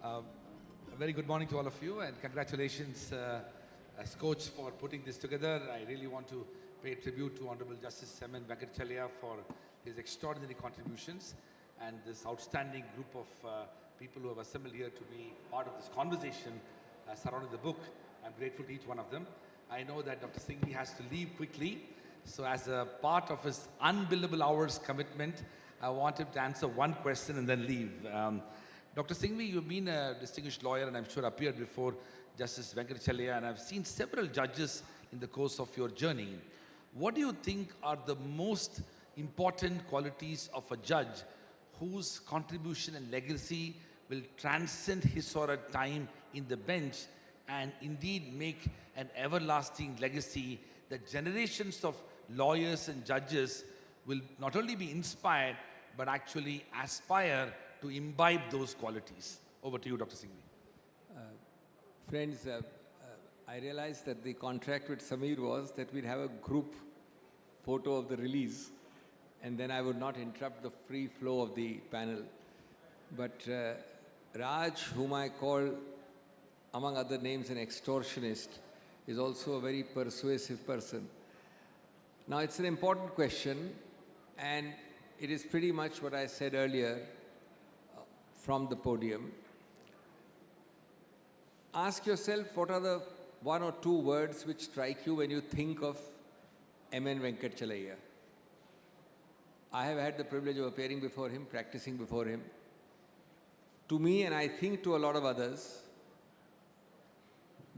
Um, a very good morning to all of you, and congratulations, SKOCH, for putting this together. I really want to pay tribute to Honorable Justice Venkatachaliah for his extraordinary contributions and this outstanding group of people who have assembled here to be part of this conversation surrounding the book. I'm grateful to each one of them. I know that Dr. Singhvi has to leave quickly, so as a part of his unbillable hours commitment, I want him to answer one question and then leave. Dr. Singhvi, you've been a distinguished lawyer and I'm sure appeared before Justice Venkatachaliah, and I've seen several judges in the course of your journey. What do you think are the most important qualities of a judge whose contribution and legacy will transcend his or her time in the bench and indeed make an everlasting legacy that generations of lawyers and judges will not only be inspired but actually aspire to imbibe those qualities? Over to you, Dr. Singhvi. Friends, I realized that the contract with Samir was that we'd have a group photo of the release and then I would not interrupt the free flow of the panel. But Raj, whom I call, among other names, an extortionist, is also a very persuasive person. Now, it's an important question, and it is pretty much what I said earlier from the podium. Ask yourself, what are the one or two words which strike you when you think of M.N. Venkatachaliah? I have had the privilege of appearing before him, practicing before him. To me, and I think to a lot of others,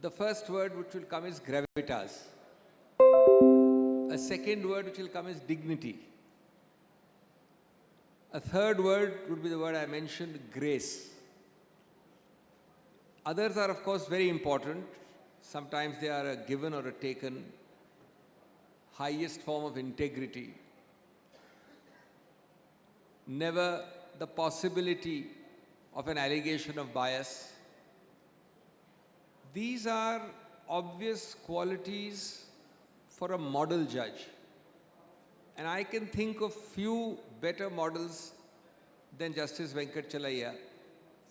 the first word which will come is gravitas. A second word which will come is dignity. A third word would be the word I mentioned, grace. Others are, of course, very important. Sometimes they are a given or a taken. Highest form of integrity. Never the possibility of an allegation of bias. These are obvious qualities for a model judge. And I can think of few better models than Justice Venkatachaliah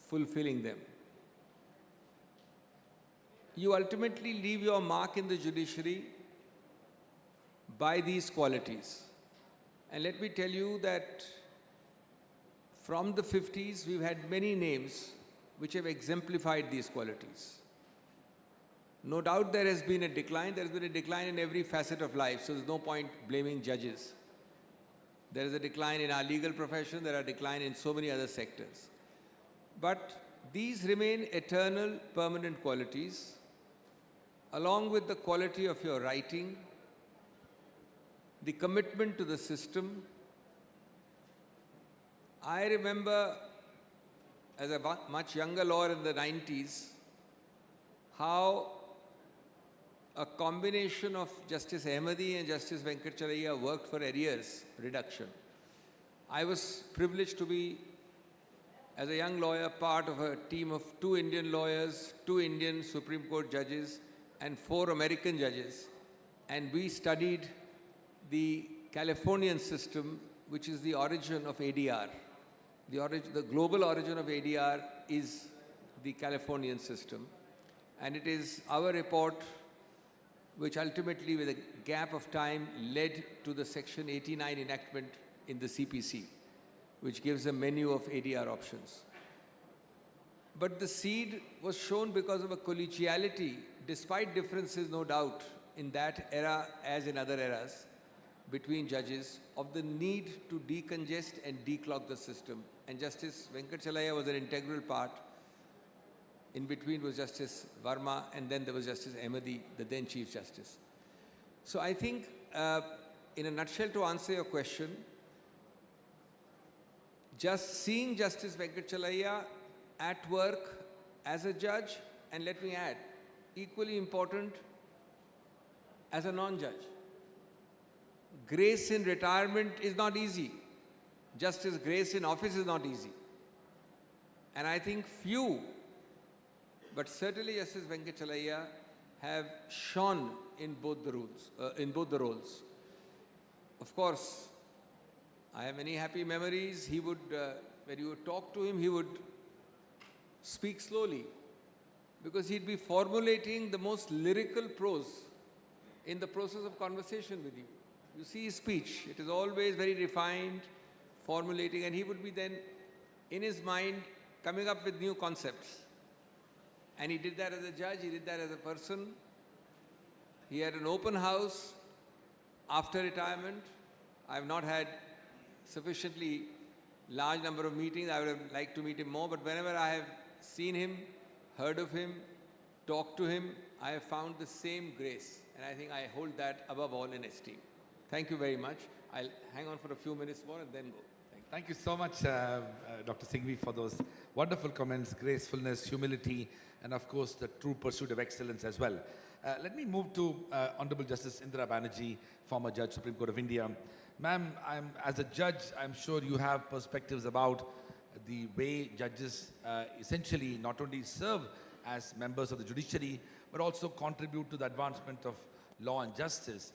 fulfilling them. You ultimately leave your mark in the judiciary by these qualities. And let me tell you that from the 50s, we've had many names which have exemplified these qualities. No doubt there has been a decline. There has been a decline in every facet of life, so there's no point blaming judges. There is a decline in our legal profession. There are decline in so many other sectors. But these remain eternal, permanent qualities, along with the quality of your writing, the commitment to the system. I remember, as a much younger lawyer in the 90s, how a combination of Justice Ahmadi and Justice Venkatachaliah worked for arrears reduction. I was privileged to be, as a young lawyer, part of a team of 2 Indian lawyers, 2 Indian Supreme Court judges, and 4 American judges. And we studied the Californian system, which is the origin of ADR. The global origin of ADR is the Californian system. And it is our report which ultimately, with a gap of time, led to the Section 89 enactment in the CPC, which gives a menu of ADR options. But the seed was shown because of a collegiality, despite differences, no doubt, in that era as in other eras, between judges, of the need to decongest and declog the system. And Justice Venkatachaliah was an integral part. In between was Justice Verma, and then there was Justice Ahmadi, the then Chief Justice. So I think, in a nutshell, to answer your question, just seeing Justice Venkatachaliah at work as a judge, and let me add, equally important, as a non-judge. Grace in retirement is not easy. Justice grace in office is not easy. And I think few, but certainly Justice Venkatachaliah, have shone in both the roles. Of course, I have many happy memories. He would, when you would talk to him, he would speak slowly, because he'd be formulating the most lyrical prose in the process of conversation with you. You see his speech, it is always very refined, formulating, and he would be then, in his mind, coming up with new concepts. And he did that as a judge, he did that as a person. He had an open house after retirement. I have not had sufficiently large number of meetings. I would have liked to meet him more, but whenever I have seen him, heard of him, talked to him, I have found the same grace. And I think I hold that above all in esteem. Thank you very much. I'll hang on for a few minutes more and then go. Thank you so much, Dr. Singhvi, for those wonderful comments, gracefulness, humility, and of course, the true pursuit of excellence as well. Let me move to Honorable Justice Indira Banerjee, former Judge, Supreme Court of India. Ma'am, as a judge, I'm sure you have perspectives about the way judges essentially not only serve as members of the judiciary, but also contribute to the advancement of law and justice.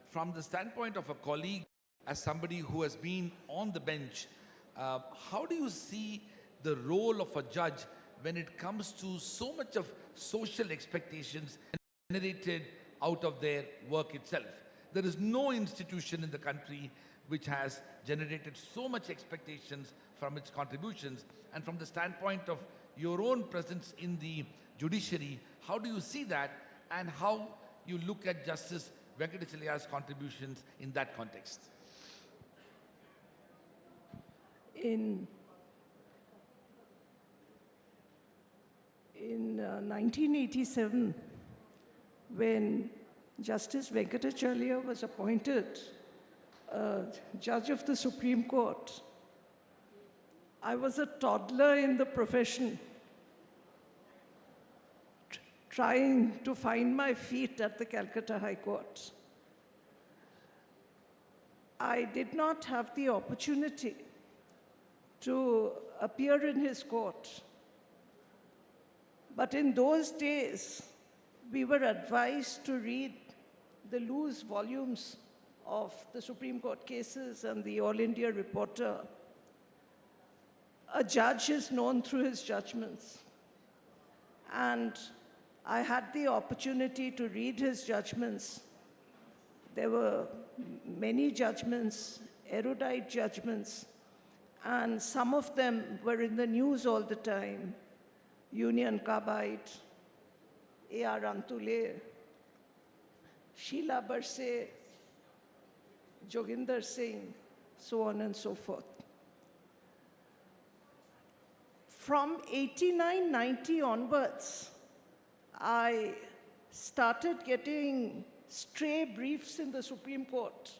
From the standpoint of a colleague, as somebody who has been on the bench, how do you see the role of a judge when it comes to so much of social expectations generated out of their work itself? There is no institution in the country which has generated so much expectations from its contributions. And from the standpoint of your own presence in the judiciary, how do you see that, and how you look at Justice Venkatachaliah's contributions in that context? In 1987, when Justice Venkatachaliah was appointed Judge of the Supreme Court, I was a toddler in the profession, trying to find my feet at the Calcutta High Court. I did not have the opportunity to appear in his court. But in those days, we were advised to read the loose volumes of the Supreme Court cases and the All India Reporter. A judge is known through his judgments. And I had the opportunity to read his judgments. There were many judgments, erudite judgments, and some of them were in the news all the time. Union Carbide, A.R. Antule, Sheila Barse, Joginder Singh, so on and so forth. From 89-90 onwards, I started getting stray briefs in the Supreme Court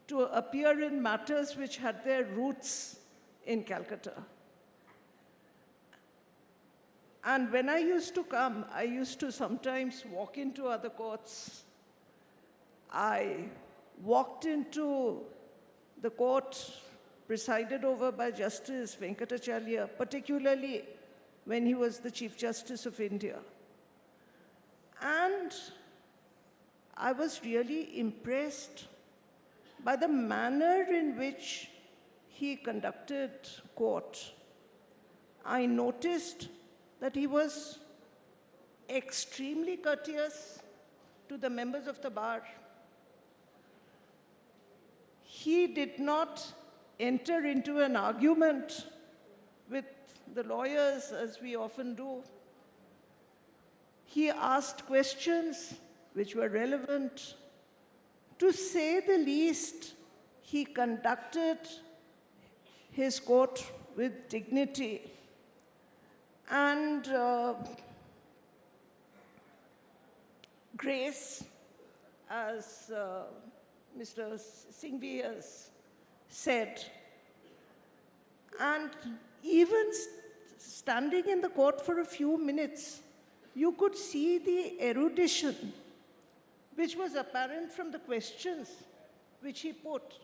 to appear in matters which had their roots in Calcutta. And when I used to come, I used to sometimes walk into other courts. I walked into the court presided over by Justice Venkatachaliah, particularly when he was the Chief Justice of India. And I was really impressed by the manner in which he conducted court. I noticed that he was extremely courteous to the members of the bar. He did not enter into an argument with the lawyers, as we often do. He asked questions which were relevant. To say the least, he conducted his court with dignity. And grace, as Mr. Singhvi has said. And even standing in the court for a few minutes, you could see the erudition which was apparent from the questions which he put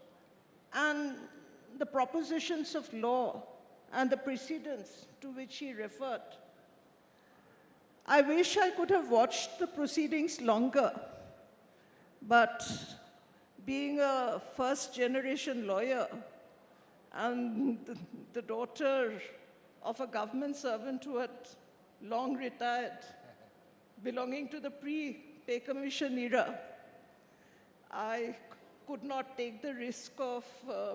and the propositions of law and the precedents to which he referred. I wish I could have watched the proceedings longer, but being a first-generation lawyer and the daughter of a government servant who had long retired, belonging to the pre-pay commission era. I could not take the risk of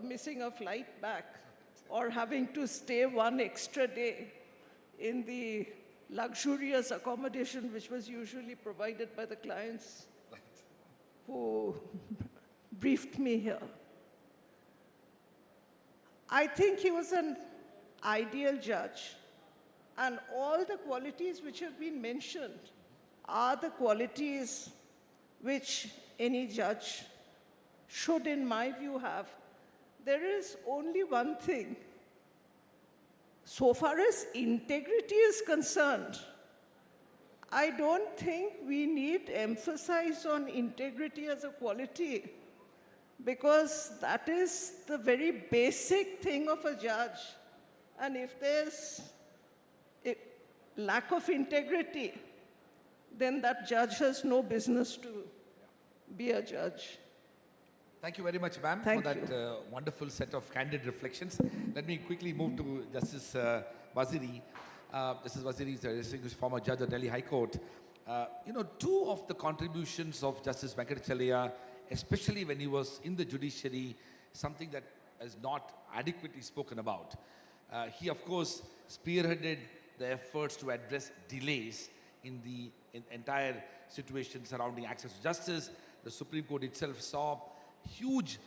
missing a flight back or having to stay one extra day in the luxurious accommodation which was usually provided by the clients who briefed me here. I think he was an ideal judge, and all the qualities which have been mentioned are the qualities which any judge should, in my view, have. There is only one thing. So far as integrity is concerned, I don't think we need emphasize on integrity as a quality, because that is the very basic thing of a judge. And if there's a lack of integrity, then that judge has no business to be a judge. Thank you very much, ma'am, for that wonderful set of candid reflections. Let me quickly move to Justice Waziri. Justice Waziri is a distinguished former judge of Delhi High Court. Two of the contributions of Justice Venkatachaliah, especially when he was in the judiciary, something that is not adequately spoken about. He, of course, spearheaded the efforts to address delays in the entire situation surrounding access to justice. The Supreme Court itself saw huge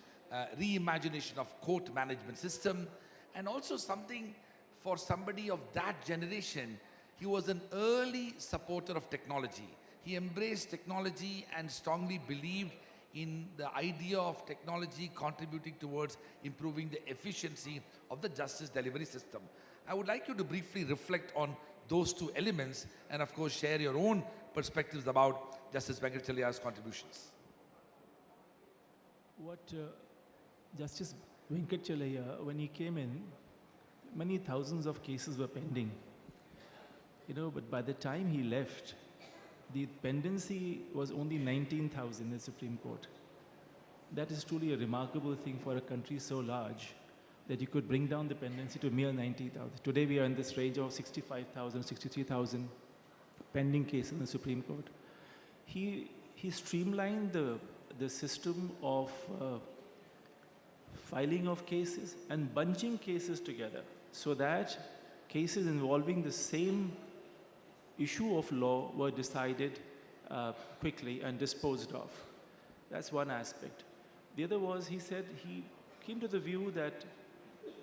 reimagination of court management system, and also something for somebody of that generation. He was an early supporter of technology. He embraced technology and strongly believed in the idea of technology contributing towards improving the efficiency of the justice delivery system. I would like you to briefly reflect on those two elements and, of course, share your own perspectives about Justice Venkatachaliah's contributions. What Justice Venkatachaliah, when he came in, many thousands of cases were pending. But by the time he left, the pendency was only 19,000 in the Supreme Court. That is truly a remarkable thing for a country so large that you could bring down the pendency to mere 90,000. Today we are in this range of 65,000, 63,000 pending cases in the Supreme Court. He streamlined the system of filing of cases and bunching cases together so that cases involving the same issue of law were decided quickly and disposed of. That's one aspect. The other was, he said he came to the view that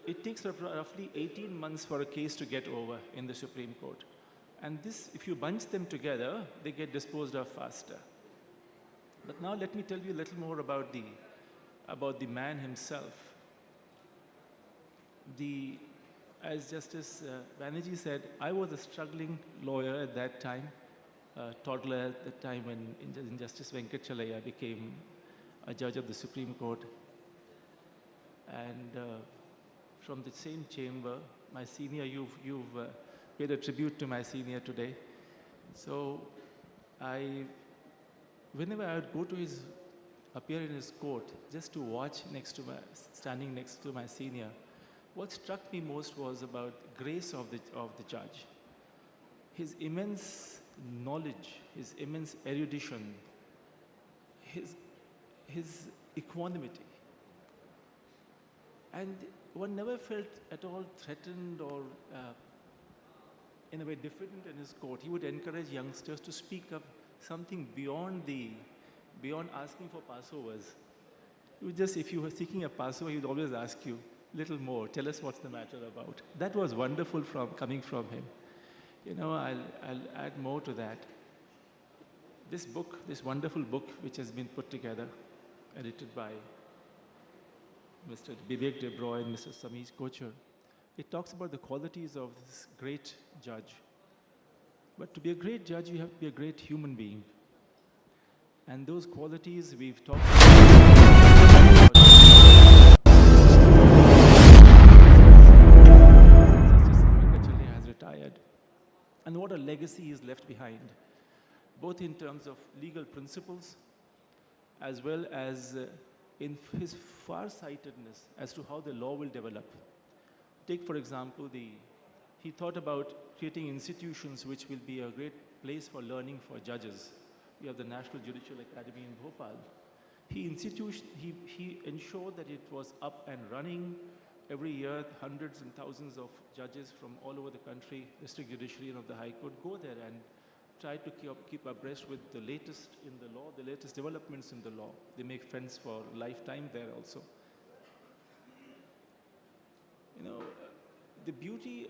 it takes roughly 18 months for a case to get over in the Supreme Court. And this, if you bunch them together, they get disposed of faster. But now let me tell you a little more about the man himself. As Justice Banerjee said, I was a struggling lawyer at that time, toddler at the time when Justice Venkatachaliah became a judge of the Supreme Court. And from the same chamber, my senior, you've paid a tribute to my senior today. So whenever I would go to appear in his court, just to watch standing next to my senior, what struck me most was about the grace of the judge. His immense knowledge, his immense erudition, his equanimity. And one never felt at all threatened or in a way different in his court. He would encourage youngsters to speak up something beyond asking for Passovers. It was just, if you were seeking a Passover, he would always ask you, little more, tell us what's the matter about. That was wonderful coming from him. I'll add more to that. This book, this wonderful book, which has been put together, edited by Mr. Vivek Debroy and Mr. Samish Kochar, it talks about the qualities of this great judge. But to be a great judge, you have to be a great human being. And those qualities we've talked about. Justice Venkatachaliah has retired. And what a legacy is left behind, both in terms of legal principles, as well as in his farsightedness as to how the law will develop. Take, for example, he he thought about creating institutions which will be a great place for learning for judges. We have the National Judicial Academy in Bhopal. He ensured that it was up and running. Every year, hundreds and thousands of judges from all over the country, district judiciary and of the High Court, go there and try to keep abreast with the latest in the law, the latest developments in the law. They make friends for lifetime there also. You know, the beauty,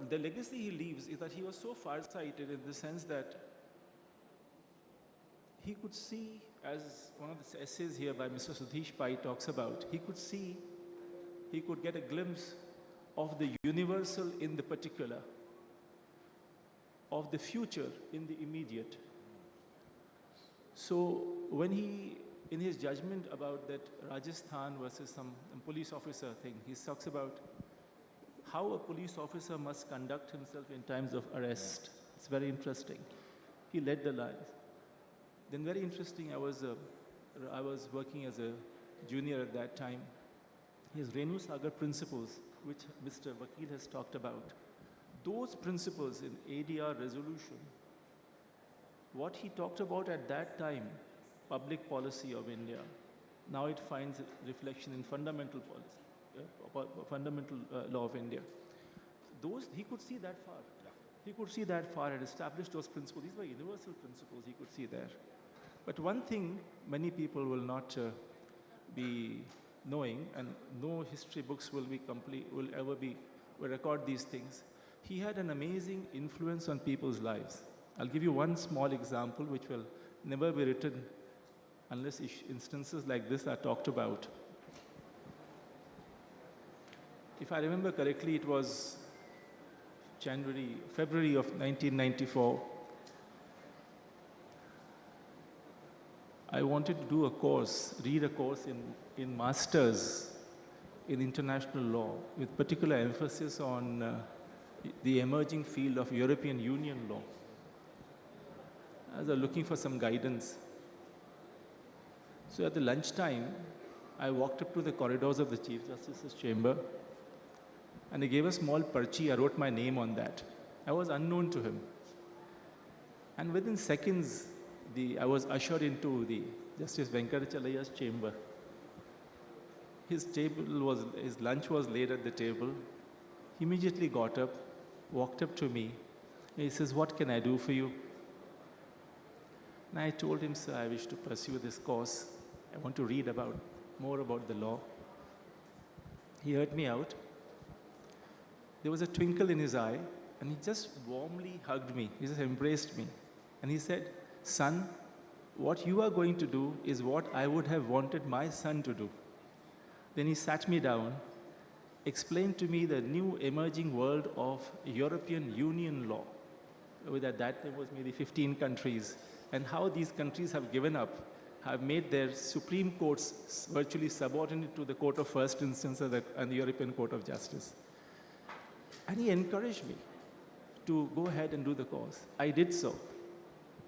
the legacy he leaves is that he was so far-sighted in the sense that he could see, as one of the essays here by Mr. Sudhish Pai talks about, he could get a glimpse of the universal in the particular, of the future in the immediate. So when he, in his judgment about that Rajasthan versus some police officer thing, he talks about how a police officer must conduct himself in times of arrest. It's very interesting. He led the lines. Then very interesting, I was working as a junior at that time. His Renu Sagar principles, which Mr. Vakil has talked about. Those principles in ADR resolution, what he talked about at that time, public policy of India, now it finds reflection in fundamental policy, fundamental law of India. Those, he could see that far. Yeah. He could see that far and establish those principles. These were universal principles he could see there. But one thing many people will not be knowing, and no history books will record these things. He had an amazing influence on people's lives. I'll give you one small example which will never be written unless instances like this are talked about. If I remember correctly, it was February of 1994. I wanted to do a course, read a course in Masters in International Law with particular emphasis on the emerging field of European Union law. I was looking for some guidance. So at the lunchtime, I walked up to the corridors of the Chief Justice's chamber and I gave a small parchi. I wrote my name on that. I was unknown to him. And within seconds, I was ushered into the Justice Venkatachalaiah's chamber. His lunch was laid at the table. He immediately got up, walked up to me. He says, "What can I do for you?" And I told him, "Sir, I wish to pursue this course. I want to read more about the law." He heard me out. There was a twinkle in his eye, and he just warmly hugged me. He just embraced me. And he said, "Son, what you are going to do is what I would have wanted my son to do." Then he sat me down, explained to me the new emerging world of European Union law, with at that time was maybe 15 countries, and how these countries have given up, have made their Supreme Courts virtually subordinate to the Court of First Instance and the European Court of Justice. And he encouraged me to go ahead and do the course. I did so.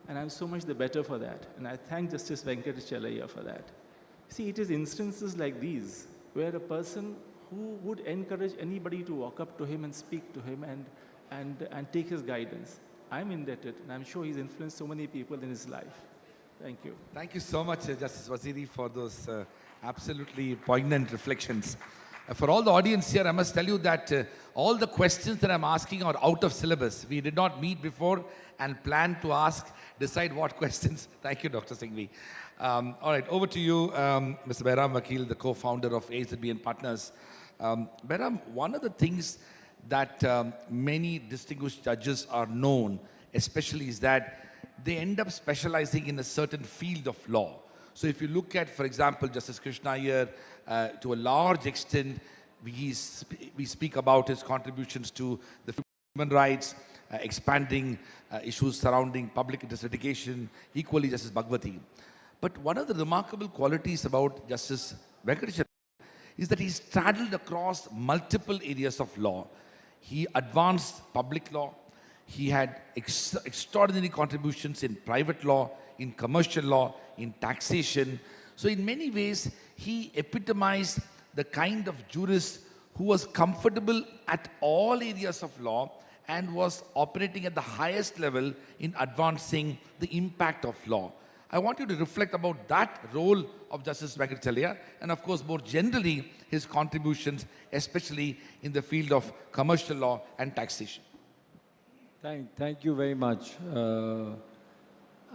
And I'm so much the better for that. And I thank Justice Venkatachaliah for that. See, it is instances like these where a person who would encourage anybody to walk up to him and speak to him and take his guidance. I'm indebted, and I'm sure he's influenced so many people in his life. Thank you. Thank you so much, Justice Waziri, for those absolutely poignant reflections. For all the audience here, I must tell you that all the questions that I'm asking are out of syllabus. We did not meet before and plan to decide what questions. Thank you, Dr. Singhvi. All right, over to you, Mr. Behram Vakil, the co-founder of AZB and Partners. Behram, one of the things that many distinguished judges are known, especially, is that they end up specializing in a certain field of law. So if you look at, for example, Justice Krishna here, to a large extent, we speak about his contributions to the human rights, expanding issues surrounding public interest litigation, equally Justice Bhagwati. But one of the remarkable qualities about Justice Venkatachaliah is that he straddled across multiple areas of law. He advanced public law. He had extraordinary contributions in private law, in commercial law, in taxation. So in many ways, he epitomized the kind of jurist who was comfortable at all areas of law and was operating at the highest level in advancing the impact of law. I want you to reflect about that role of Justice Venkatachaliah and of course more generally his contributions, especially in the field of commercial law and taxation. Thank you very much.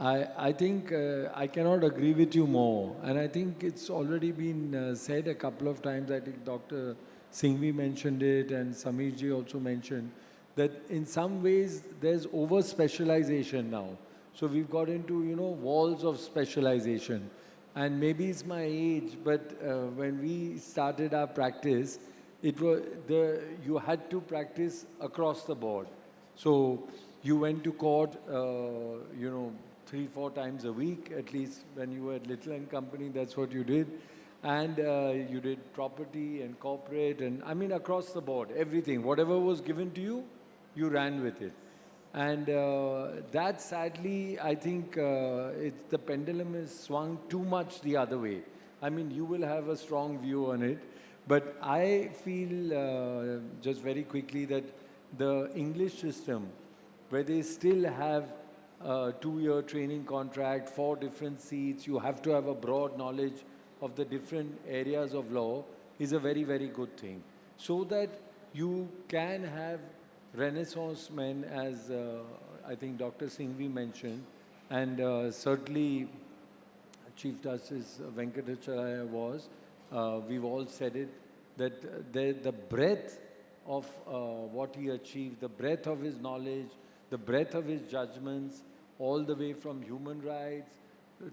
I think I cannot agree with you more. And I think it's already been said a couple of times. I think Dr. Singhvi mentioned it and Sameerji also mentioned that in some ways there's over-specialization now. So we've got into, walls of specialization. And maybe it's my age, but when we started our practice, you had to practice across the board. So you went to court, 3-4 times a week, at least when you were at Little and Company, that's what you did. And you did property and corporate and, across the board, everything. Whatever was given to you, you ran with it. And that sadly, I think the pendulum is swung too much the other way. You will have a strong view on it. But I feel, just very quickly, that the English system, where they still have a 2-year training contract, 4 different seats, you have to have a broad knowledge of the different areas of law, is a very, very good thing. So that you can have Renaissance men, as I think Dr. Singhvi mentioned, and certainly Chief Justice Venkatachaliah was, we've all said it, that the breadth of what he achieved, the breadth of his knowledge, the breadth of his judgments, all the way from human rights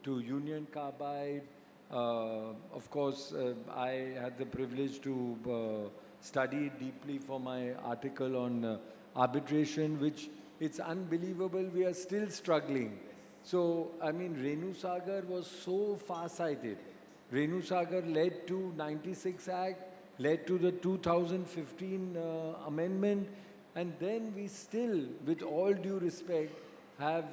to Union Carbide. Of course, I had the privilege to study deeply for my article on arbitration, which it's unbelievable we are still struggling. So, Renu Sagar was so far-sighted. Renu Sagar led to 96 Act, led to the 2015 amendment, and then we still, with all due respect, have,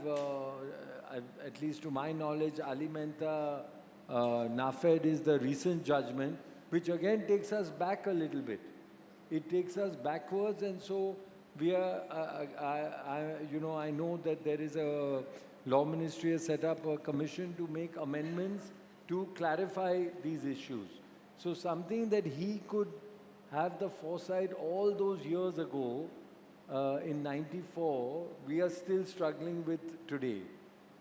at least to my knowledge, Alimenta Nafed is the recent judgment, which again takes us back a little bit. It takes us backwards, and so we are, I know that there is a law ministry has set up a commission to make amendments to clarify these issues. So something that he could have the foresight all those years ago, in 94, we are still struggling with today.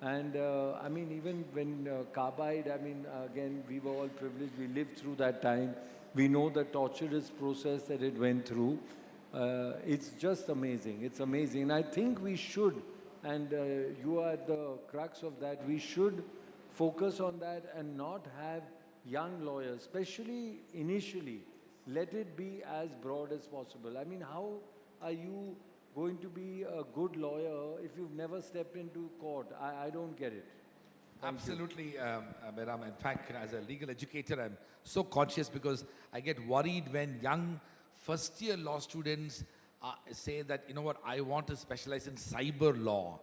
And even when Carbide, again, we were all privileged, we lived through that time. We know the torturous process that it went through. It's just amazing. It's amazing. And I think we should, and you are at the crux of that, we should focus on that and not have young lawyers, especially initially, let it be as broad as possible. How are you going to be a good lawyer if you've never stepped into court? I don't get it. Absolutely, Behram. In fact, as a legal educator, I'm so conscious because I get worried when young first-year law students say that, I want to specialize in cyber law.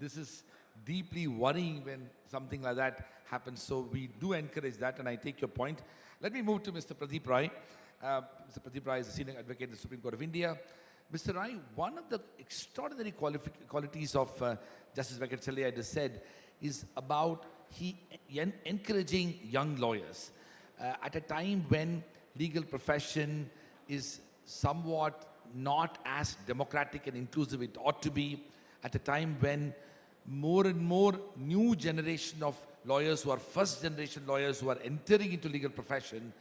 This is deeply worrying when something like that happens. So we do encourage that, and I take your point. Let me move to Mr. Pradeep Rai. Mr. Pradeep Rai is a senior advocate in the Supreme Court of India. Mr. Rai, one of the extraordinary qualities of Justice Venkatachaliah, it is said, is about encouraging young lawyers. At a time when legal profession is somewhat not as democratic and inclusive it ought to be, at a time when more and more new generation of lawyers who are first generation lawyers who are entering into legal profession,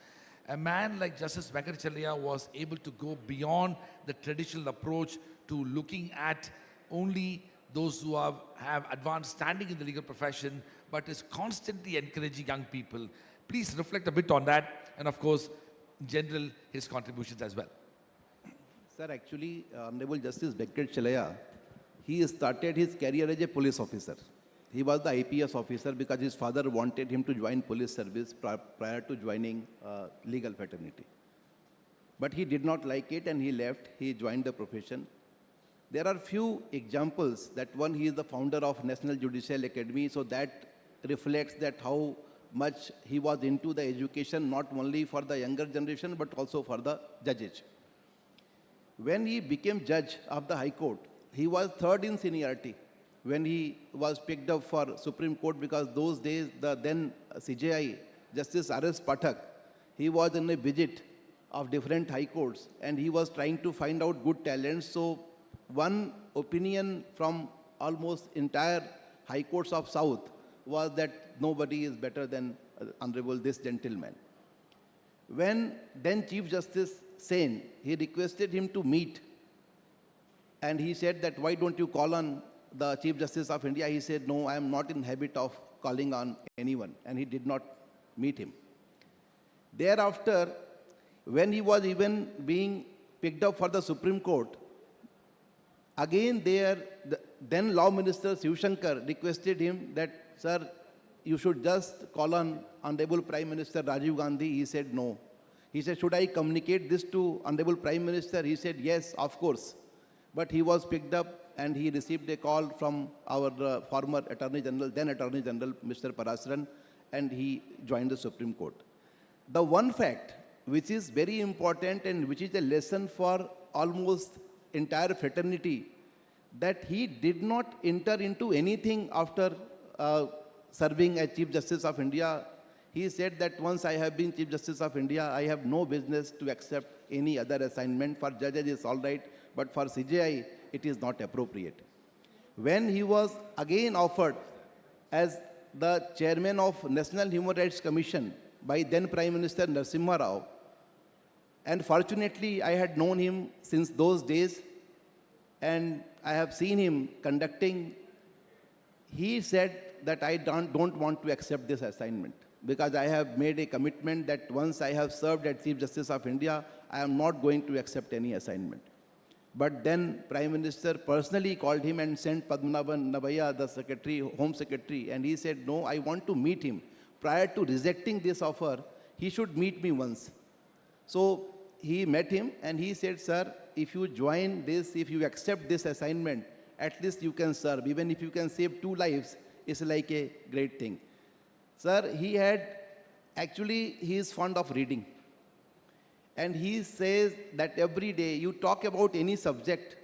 a man like Justice Venkatachaliah was able to go beyond the traditional approach to looking at only those who have advanced standing in the legal profession, but is constantly encouraging young people. Please reflect a bit on that, and of course, in general, his contributions as well. Sir, actually, Honorable Justice Venkatachaliah, he started his career as a police officer. He was the IPS officer because his father wanted him to join police service prior to joining legal fraternity. But he did not like it and he left. He joined the profession. There are few examples that one, he is the founder of National Judicial Academy, so that reflects that how much he was into the education, not only for the younger generation, but also for the judges. When he became judge of the High Court, he was third in seniority when he was picked up for Supreme Court, because those days the then CJI, Justice R.S. Pathak, he was in a visit of different high courts and he was trying to find out good talents. So one opinion from almost entire high courts of South was that nobody is better than Honorable this gentleman. When then Chief Justice Sen, he requested him to meet, and he said that why don't you call on the Chief Justice of India? He said, no, I am not in habit of calling on anyone, and he did not meet him. Thereafter, when he was even being picked up for the Supreme Court, again there, the then Law Minister Shiv Shankar requested him that, sir, you should just call on Honorable Prime Minister Rajiv Gandhi. He said no. He said, should I communicate this to Honorable Prime Minister? He said, yes, of course. But he was picked up and he received a call from our former Attorney General, then Attorney General, Mr. Parasran, and he joined the Supreme Court. The one fact which is very important and which is a lesson for almost entire fraternity, that he did not enter into anything after serving as Chief Justice of India. He said that once I have been Chief Justice of India, I have no business to accept any other assignment. For judges it's all right, but for CJI it is not appropriate. When he was again offered as the chairman of National Human Rights Commission by then Prime Minister Narasimha Rao, and fortunately I had known him since those days and I have seen him conducting, he said that I don't want to accept this assignment because I have made a commitment that once I have served as Chief Justice of India, I am not going to accept any assignment. But then Prime Minister personally called him and sent Padmanabhan Nabaya, the Secretary, Home Secretary, and he said, no, I want to meet him. Prior to rejecting this offer, he should meet me once. So he met him and he said, sir, if you join this, if you accept this assignment, at least you can serve. Even if you can save 2 lives, it's like a great thing. Sir, he is fond of reading. And he says that every day you talk about any subject,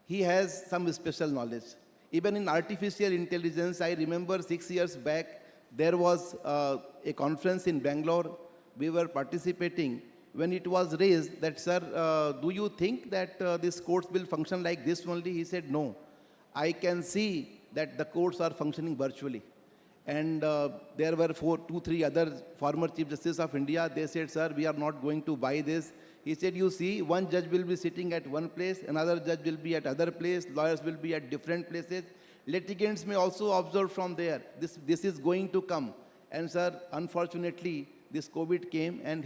he has some special knowledge. Even in artificial intelligence, I remember 6 years back, there was a conference in Bangalore. We were participating. When it was raised that, sir, do you think that this courts will function like this only? He said, no. I can see that the courts are functioning virtually. And there were 2-3 other former Chief Justice of India. They said, sir, we are not going to buy this. He said, you see, one judge will be sitting at one place, another judge will be at other place, lawyers will be at different places. Litigants may also observe from there. This is going to come. And sir, unfortunately, this COVID came and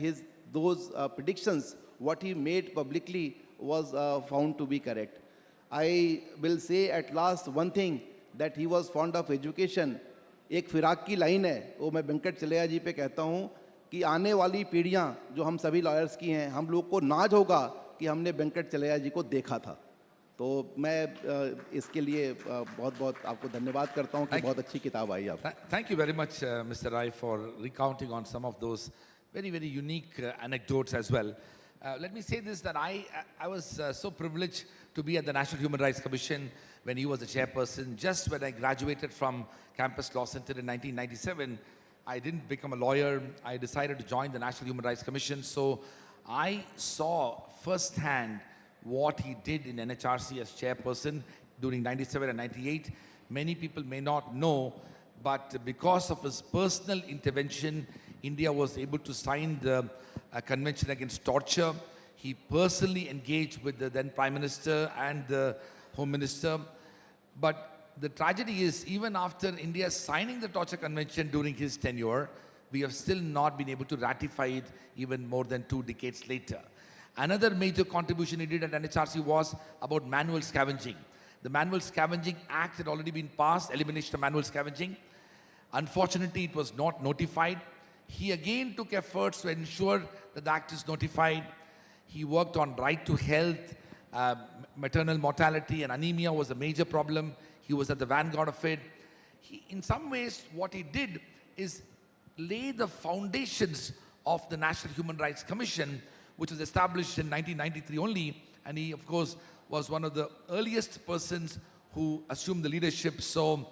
those predictions, what he made publicly was found to be correct. I will say at last one thing, that he was fond of education. एक फिराक की line है, वो मैं वेंकट चलैया जी पे कहता हूँ कि आने वाली पीढ़ियाँ जो हम सभी लॉयर्स की हैं, हम लोग को नाज होगा कि हमने वेंकट चलैया जी को देखा था. तो मैं इसके लिए बहुत-बहुत आपको धन्यवाद करता हूँ कि बहुत अच्छी किताब आई आप. Thank you very much, Mr. Rai, for recounting on some of those very, very unique anecdotes as well. Let me say this, that I was so privileged to be at the National Human Rights Commission when he was the chairperson. Just when I graduated from Campus Law Center in 1997, I didn't become a lawyer. I decided to join the National Human Rights Commission. So I saw firsthand what he did in NHRC as chairperson during 97 and 98. Many people may not know, but because of his personal intervention, India was able to sign the Convention Against Torture. He personally engaged with the then Prime Minister and the Home Minister. But the tragedy is, even after India signing the Torture Convention during his tenure, we have still not been able to ratify it even more than 2 decades later. Another major contribution he did at NHRC was about manual scavenging. The Manual Scavenging Act had already been passed, elimination of manual scavenging. Unfortunately, it was not notified. He again took efforts to ensure that the act is notified. He worked on right to health, maternal mortality and anemia was a major problem. He was at the vanguard of it. In some ways, what he did is lay the foundations of the National Human Rights Commission, which was established in 1993 only. And he, of course, was one of the earliest persons who assumed the leadership. So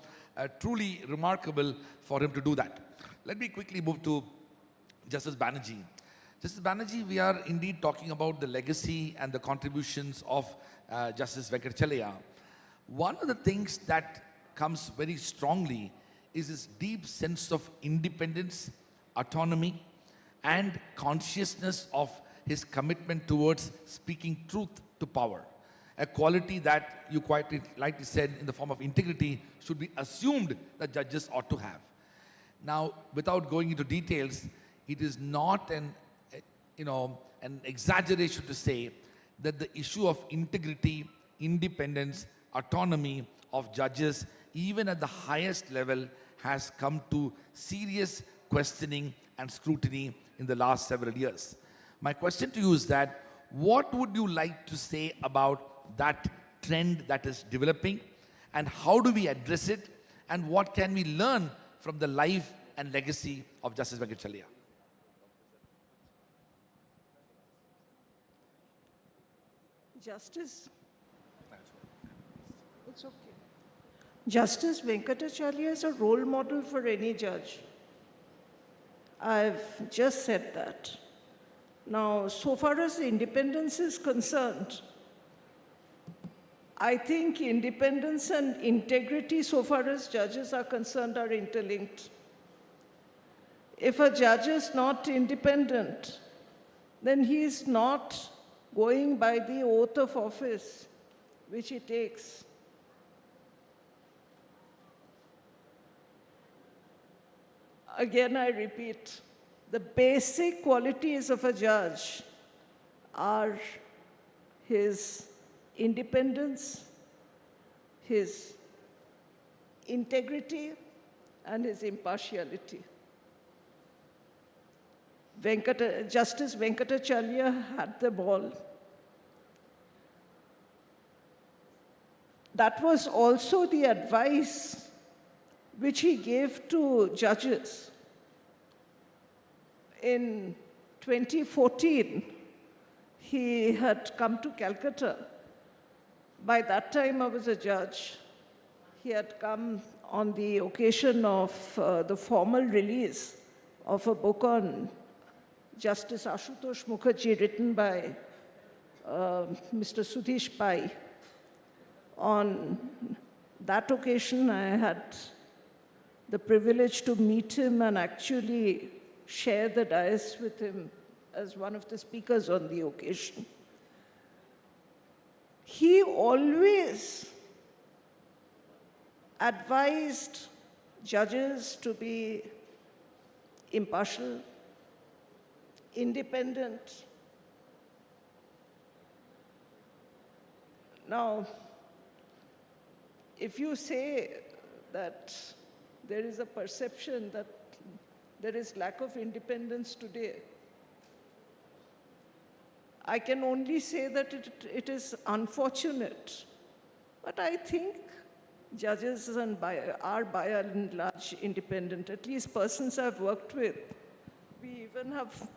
truly remarkable for him to do that. Let me quickly move to Justice Banerjee. Justice Banerjee, we are indeed talking about the legacy and the contributions of Justice Venkatachaliah. One of the things that comes very strongly is his deep sense of independence, autonomy, and consciousness of his commitment towards speaking truth to power. A quality that you quite rightly said in the form of integrity should be assumed that judges ought to have. Now, without going into details, it is not an exaggeration to say that the issue of integrity, independence, autonomy of judges, even at the highest level, has come to serious questioning and scrutiny in the last several years. My question to you is that, what would you like to say about that trend that is developing, and how do we address it, and what can we learn from the life and legacy of Justice Venkatachaliah? It's okay. Justice Venkatachaliah is a role model for any judge. I've just said that. Now, so far as independence is concerned, I think independence and integrity, so far as judges are concerned, are interlinked. If a judge is not independent, then he is not going by the oath of office which he takes. Again, I repeat, the basic qualities of a judge are his independence, his integrity, and his impartiality. Justice Venkatachaliah had them all. That was also the advice which he gave to judges. In 2014, he had come to Calcutta. By that time, I was a judge. He had come on the occasion of the formal release of a book on Justice Ashutosh Mukherjee, written by Mr. Sudhish Pai. On that occasion, I had the privilege to meet him and actually share the dais with him as one of the speakers on the occasion. He always advised judges to be impartial, independent. Now, if you say that there is a perception that there is lack of independence today, I can only say that it is unfortunate. But I think judges are by and large independent, at least persons I've worked with. We even have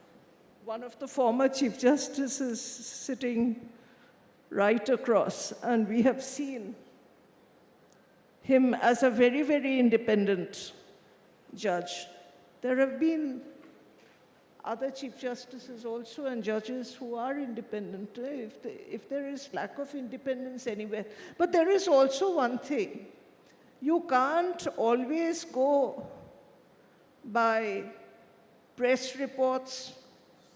one of the former Chief Justices sitting right across, and we have seen him as a very, very independent judge. There have been other Chief Justices also and judges who are independent, if there is lack of independence anywhere. But there is also one thing. You can't always go by press reports,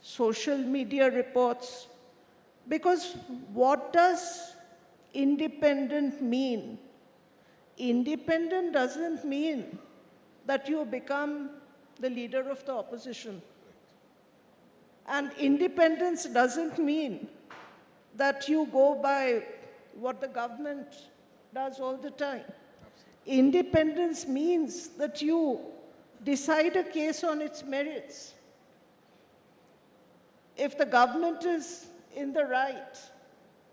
social media reports, because what does independent mean? Independent doesn't mean that you become the leader of the opposition. And independence doesn't mean that you go by what the government does all the time. Independence means that you decide a case on its merits. If the government is in the right,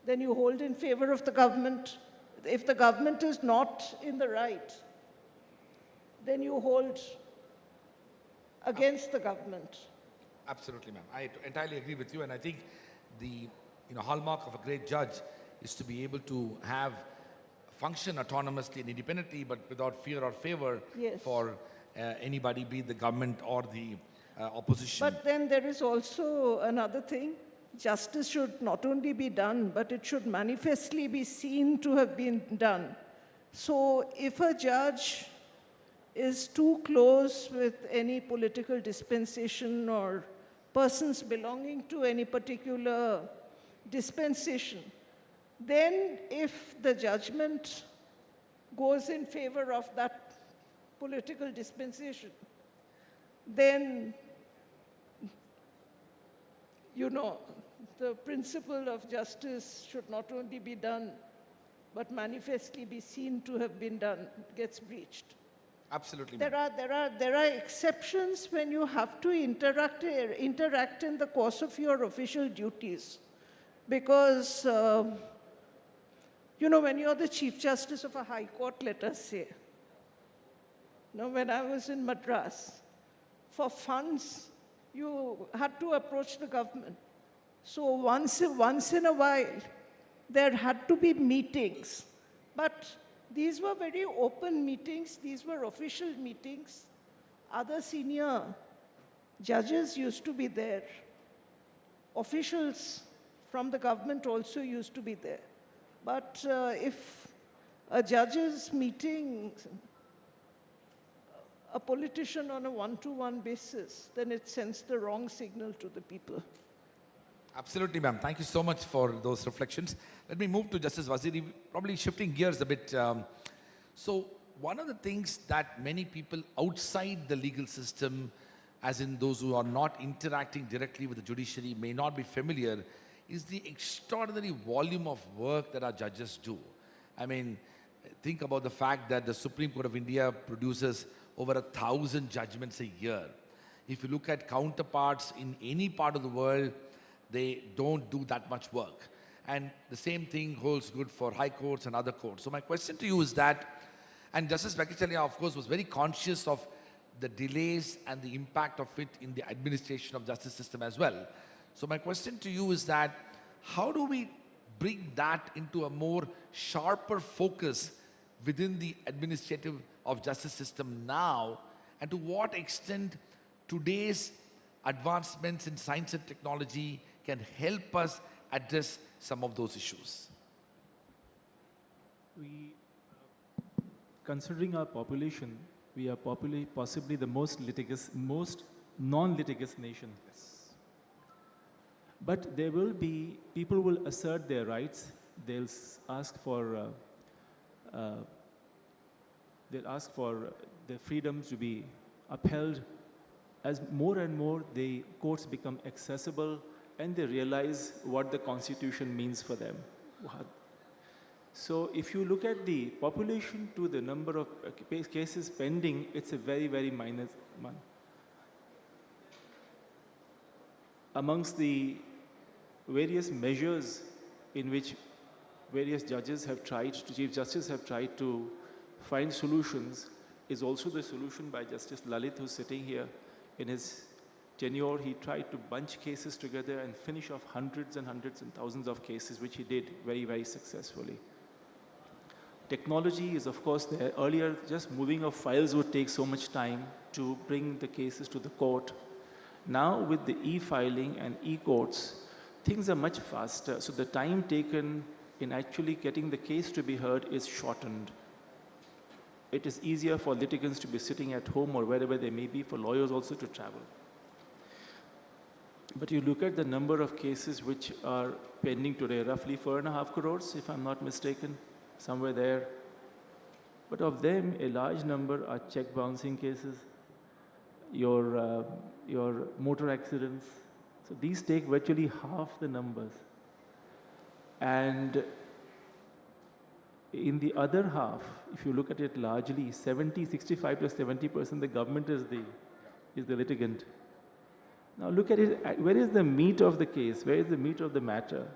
then you hold in favor of the government. If the government is not in the right, then you hold against the government. Absolutely, ma'am. I entirely agree with you, and I think the hallmark of a great judge is to be able to have function autonomously and independently, but without fear or favor Yes. for anybody, be it the government or the opposition. But then there is also another thing. Justice should not only be done, but it should manifestly be seen to have been done. So if a judge is too close with any political dispensation or persons belonging to any particular dispensation, then if the judgment goes in favor of that political dispensation, then, the principle of justice should not only be done, but manifestly be seen to have been done, gets breached. Absolutely, There are exceptions when you have to interact in the course of your official duties. Because, when you're the Chief Justice of a High Court, let us say, when I was in Madras, for funds, you had to approach the government. So once in a while, there had to be meetings. But these were very open meetings. These were official meetings. Other senior judges used to be there. Officials from the government also used to be there. But if a judge is meeting a politician on a one-to-one basis, then it sends the wrong signal to the people. Absolutely, ma'am. Thank you so much for those reflections. Let me move to Justice Waziri, probably shifting gears a bit. So one of the things that many people outside the legal system, as in those who are not interacting directly with the judiciary, may not be familiar, is the extraordinary volume of work that our judges do. I mean, think about the fact that the Supreme Court of India produces over 1,000 judgments a year. If you look at counterparts in any part of the world, they don't do that much work. And the same thing holds good for high courts and other courts. So my question to you is that, and Justice Venkatachaliah, of course, was very conscious of the delays and the impact of it in the administration of justice system as well. So my question to you is that, how do we bring that into a more sharper focus within the administrative of justice system now, and to what extent today's advancements in science and technology can help us address some of those issues? Considering our population, we are possibly the most non-litigious nation. Yes. But there will be, people will assert their rights. They'll ask for their freedoms to be upheld. As more and more the courts become accessible and they realize what the Constitution means for them. So if you look at the population to the number of cases pending, it's a very, very minor one. Amongst the various measures in which various judges have tried, Chief Justice have tried to find solutions, is also the solution by Justice Lalit, who's sitting here. In his tenure, he tried to bunch cases together and finish off hundreds and hundreds and thousands of cases, which he did very, very successfully. Technology is, of course, there. Earlier, just moving of files would take so much time to bring the cases to the court. Now, with the e-filing and e-courts, things are much faster. So the time taken in actually getting the case to be heard is shortened. It is easier for litigants to be sitting at home or wherever they may be, for lawyers also to travel. But you look at the number of cases which are pending today, roughly 4.5 crores, if I'm not mistaken, somewhere there. But of them, a large number are check bouncing cases, your motor accidents. So these take virtually half the numbers. And in the other half, if you look at it largely, 65 to 70%, the government is the litigant. Now look at it, where is the meat of the case? Where is the meat of the matter?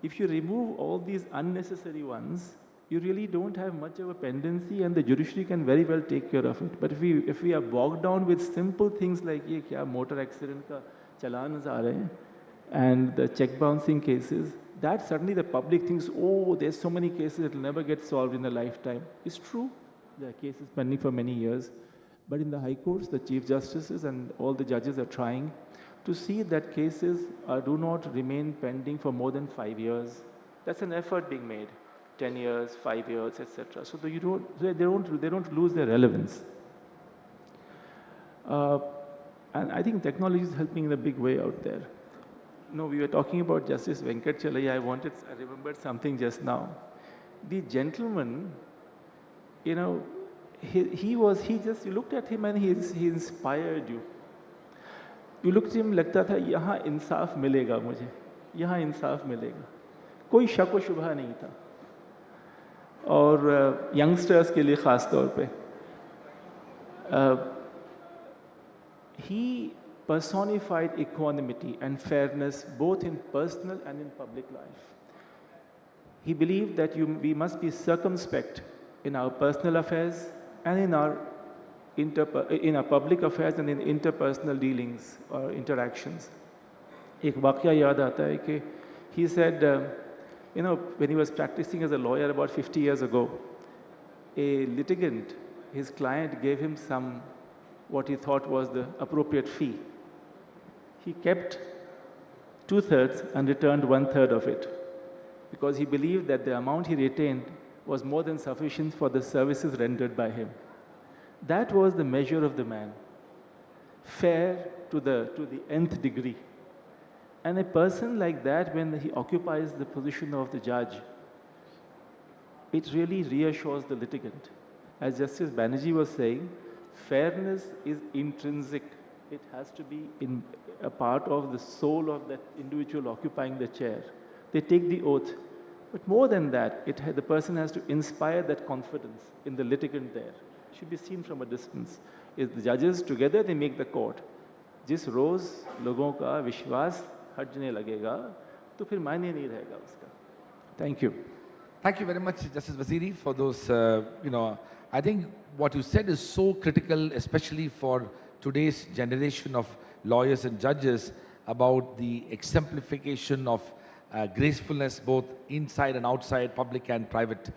If you remove all these unnecessary ones, you really don't have much of a pendency, and the judiciary can very well take care of it. But if we are bogged down with simple things like ye kya motor accident ka chalans aa rahe hain, and the check bouncing cases, that suddenly the public thinks, oh, there's so many cases that will never get solved in a lifetime. It's true. There are cases pending for many years. But in the high courts, the chief justices and all the judges are trying to see that cases do not remain pending for more than 5 years. That's an effort being made. 10 years, 5 years, etc. So that they don't lose their relevance. And I think technology is helping in a big way out there. No, we were talking about Justice Venkatachaliah. I remembered something just now. The gentleman, you know, you looked at him and he inspired you. You looked at him, लगता था यहाँ इंसाफ मिलेगा मुझे, यहाँ इंसाफ मिलेगा. कोई शक व शुबहा नहीं था. और यंगस्टर्स के लिए खास तौर पे he personified equanimity and fairness both in personal and in public life. He believed that we must be circumspect in our personal affairs and in our public affairs and in interpersonal dealings or interactions. एक वाक़या याद आता है कि he said, you know, when he was practicing as a lawyer about 50 years ago, a litigant, his client gave him what he thought was the appropriate fee. He kept 2/3 and returned 1/3 of it because he believed that the amount he retained was more than sufficient for the services rendered by him. That was the measure of the man, fair to the nth degree. And a person like that, when he occupies the position of the judge, it really reassures the litigant. As Justice Banerjee was saying, fairness is intrinsic. It has to be a part of the soul of that individual occupying the chair. They take the oath. But more than that, the person has to inspire that confidence in the litigant there. It should be seen from a distance. If the judges together, they make the court. जिस रोज लोगों का विश्वास हटने लगेगा, तो फिर मायने नहीं रहेगा उसका. Thank you. Thank you very much, Justice Waziri, for those, I think what you said is so critical, especially for today's generation of lawyers and judges, about the exemplification of gracefulness both inside and outside, public and private.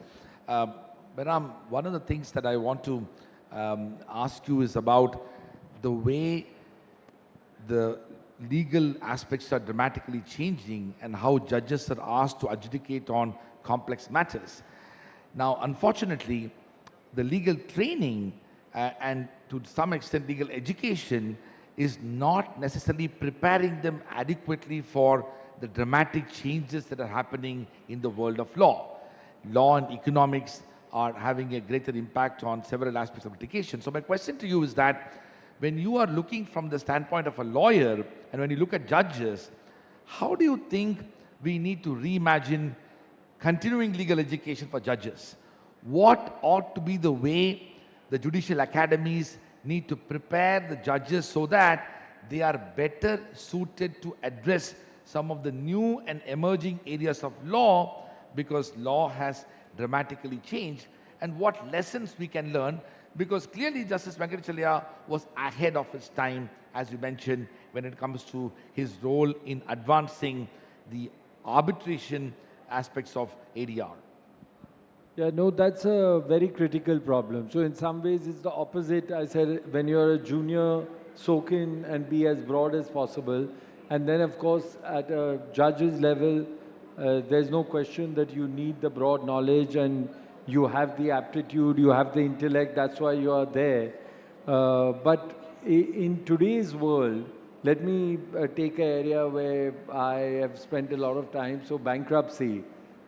Baram, one of the things that I want to ask you is about the way the legal aspects are dramatically changing and how judges are asked to adjudicate on complex matters. Now, unfortunately, the legal training and to some extent legal education is not necessarily preparing them adequately for the dramatic changes that are happening in the world of law. Law and economics are having a greater impact on several aspects of litigation. So my question to you is that when you are looking from the standpoint of a lawyer and when you look at judges, how do you think we need to reimagine continuing legal education for judges? What ought to be the way the judicial academies need to prepare the judges so that they are better suited to address some of the new and emerging areas of law, because law has dramatically changed, and what lessons we can learn, because clearly Justice Venkatachaliah was ahead of his time, as you mentioned, when it comes to his role in advancing the arbitration aspects of ADR. Yeah, no, that's a very critical problem. So in some ways, it's the opposite. I said, when you're a junior, soak in and be as broad as possible. And then, of course, at a judge's level, there's no question that you need the broad knowledge and you have the aptitude, you have the intellect, that's why you are there. But in today's world, let me take an area where I have spent a lot of time, so bankruptcy.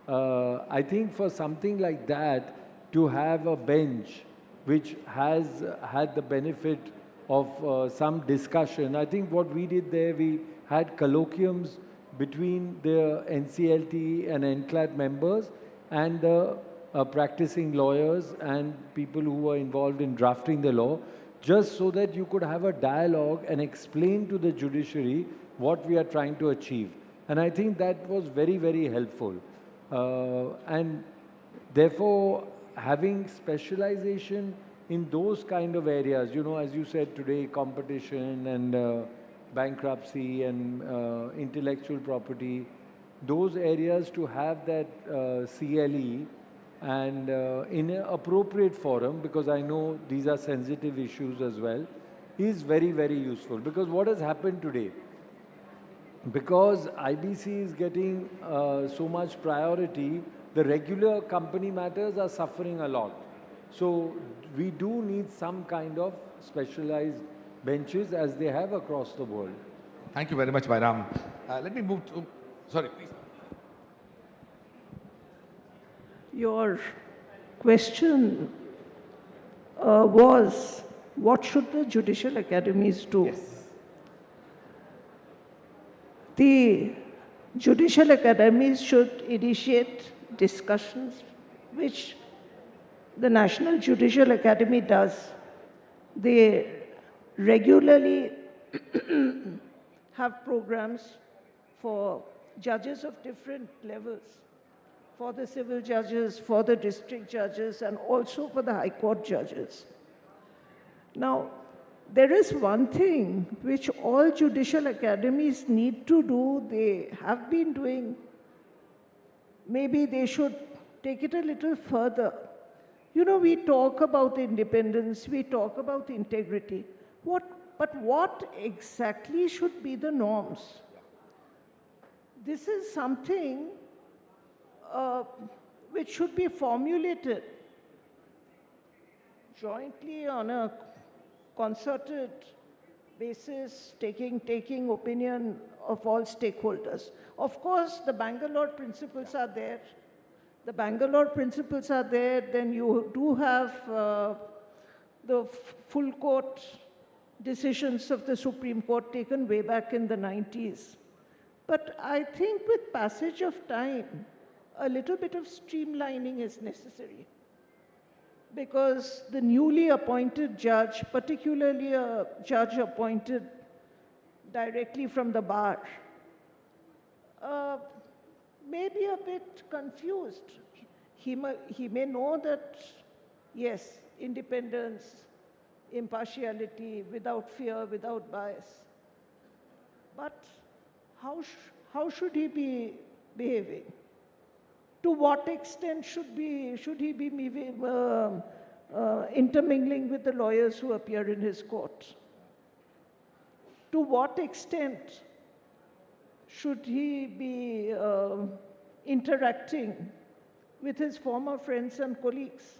I think for something like that, to have a bench which has had the benefit of some discussion. I think what we did there, we had colloquiums between the NCLT and NCLAT members and the practicing lawyers and people who were involved in drafting the law, just so that you could have a dialogue and explain to the judiciary what we are trying to achieve. And I think that was very, very helpful. And Therefore, having specialization in those kind of areas, you know, as you said today, competition and bankruptcy and intellectual property, those areas to have that CLE and in an appropriate forum, because I know these are sensitive issues as well, is very, very useful. Because what has happened today, because IBC is getting so much priority, the regular company matters are suffering a lot. So we do need some kind of specialized benches as they have across the world. Thank you very much, Bairam. Let me move to, sorry, please. Your question was, what should the judicial academies do? Yes. The judicial academies should initiate discussions, which the National Judicial Academy does. They regularly have programs for judges of different levels, for the civil judges, for the district judges, and also for the High Court judges. Now, there is one thing which all judicial academies need to do, they have been doing. Maybe they should take it a little further. You know, we talk about independence, we talk about integrity. But what exactly should be the norms? This is something which should be formulated jointly on a concerted basis, taking opinion of all stakeholders. Of course, the Bangalore principles are there. The Bangalore principles are there. Then you do have the full court decisions of the Supreme Court taken way back in the 90s. But I think with passage of time, a little bit of streamlining is necessary. Because the newly appointed judge, particularly a judge appointed directly from the bar, may be a bit confused. He may know that, yes, independence, impartiality, without fear, without bias. But how should he be behaving? To what extent should he be intermingling with the lawyers who appear in his court? To what extent should he be interacting with his former friends and colleagues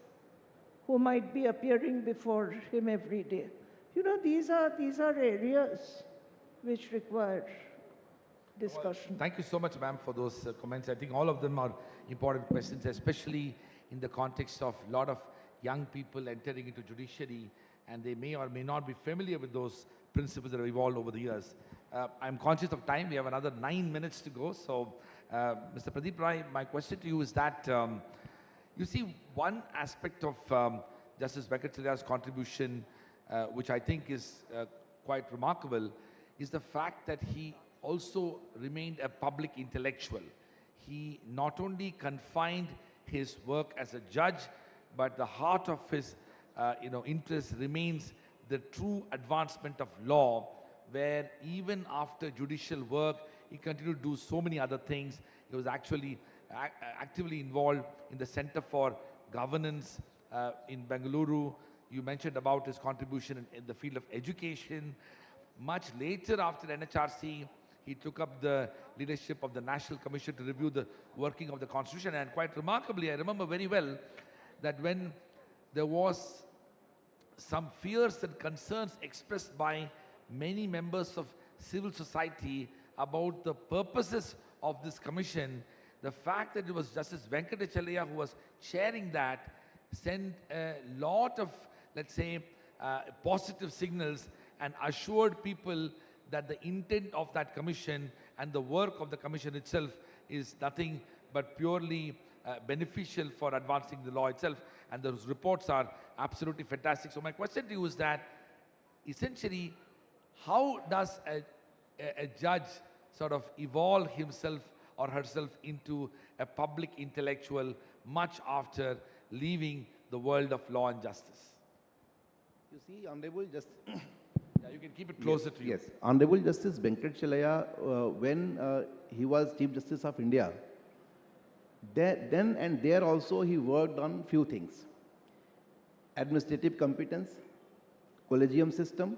who might be appearing before him every day? You know, these are areas which require discussion. Well, thank you so much, ma'am, for those comments. I think all of them are important questions, especially in the context of a lot of young people entering into judiciary, and they may or may not be familiar with those principles that have evolved over the years. I'm conscious of time. We have another 9 minutes to go. So, Mr. Pradeep Rai, my question to you is that, you see, one aspect of Justice Venkatachaliah's contribution, which I think is quite remarkable, is the fact that he also remained a public intellectual. He not only confined his work as a judge, but the heart of his interest remains the true advancement of law, where even after judicial work, he continued to do so many other things. He was actually actively involved in the Center for Governance in Bengaluru. You mentioned about his contribution in the field of education. Much later after NHRC, he took up the leadership of the National Commission to review the working of the Constitution. And quite remarkably, I remember very well that when there was some fears and concerns expressed by many members of civil society about the purposes of this commission, the fact that it was Justice Venkatachaliah who was chairing that sent a lot of, let's say, positive signals and assured people that the intent of that commission and the work of the commission itself is nothing but purely beneficial for advancing the law itself. And those reports are absolutely fantastic. So my question to you is that, essentially, how does a judge sort of evolve himself or herself into a public intellectual much after leaving the world of law and justice? You see, Honorable Justice. Yeah, you can keep it closer to you. Yes, Honorable Justice Venkatachaliah, when he was Chief Justice of India, then and there also he worked on few things: administrative competence, collegium system,